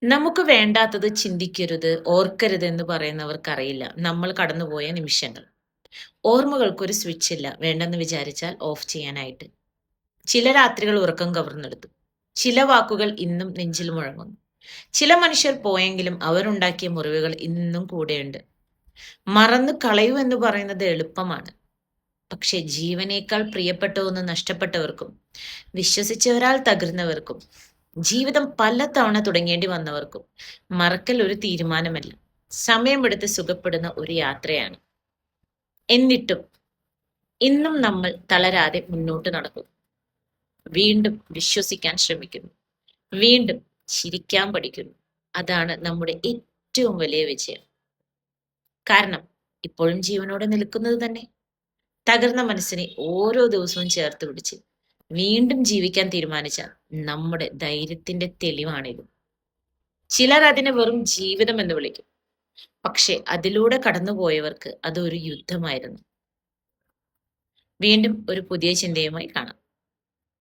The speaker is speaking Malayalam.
നമുക്ക് വേണ്ടാത്തത് ചിന്തിക്കരുത്, ഓർക്കരുത് എന്ന് പറയുന്നവർക്കറിയില്ല നമ്മൾ കടന്നുപോയ നിമിഷങ്ങൾ. ഓർമ്മകൾക്കൊരു സ്വിച്ച് ഇല്ല വേണ്ടെന്ന് വിചാരിച്ചാൽ ഓഫ് ചെയ്യാനായിട്ട്. ചില രാത്രികൾ ഉറക്കം കവർന്നെടുത്തു. ചില വാക്കുകൾ ഇന്നും നെഞ്ചിൽ മുഴങ്ങുന്നു. ചില മനുഷ്യർ പോയെങ്കിലും അവരുണ്ടാക്കിയ മുറിവുകൾ ഇന്നും കൂടെയുണ്ട്. മറന്നു കളയൂ എന്ന് പറയുന്നത് എളുപ്പമാണ്. പക്ഷെ ജീവനേക്കാൾ പ്രിയപ്പെട്ട ഒന്ന് നഷ്ടപ്പെട്ടവർക്കും വിശ്വസിച്ചവരാൽ തകർന്നവർക്കും ജീവിതം പല തവണ തുടങ്ങേണ്ടി വന്നവർക്കും മറക്കൽ ഒരു തീരുമാനമല്ല, സമയമെടുത്ത് സുഖപ്പെടുന്ന ഒരു യാത്രയാണ്. എന്നിട്ടും ഇന്നും നമ്മൾ തളരാതെ മുന്നോട്ട് നടക്കും. വീണ്ടും വിശ്വസിക്കാൻ ശ്രമിക്കുന്നു. വീണ്ടും ചിരിക്കാൻ പഠിക്കുന്നു. അതാണ് നമ്മുടെ ഏറ്റവും വലിയ വിജയം. കാരണം ഇപ്പോഴും ജീവനോടെ നിൽക്കുന്നത് തന്നെ തകർന്ന മനസ്സിനെ ഓരോ ദിവസവും ചേർത്ത് പിടിച്ച് വീണ്ടും ജീവിക്കാൻ തീരുമാനിച്ച നമ്മുടെ ധൈര്യത്തിന്റെ തെളിവാണിത്. ചിലർ അതിനെ വെറും ജീവിതം എന്ന് വിളിക്കും. പക്ഷെ അതിലൂടെ കടന്നുപോയവർക്ക് അതൊരു യുദ്ധമായിരുന്നു. വീണ്ടും ഒരു പുതിയ ചിന്തയുമായി കാണാം.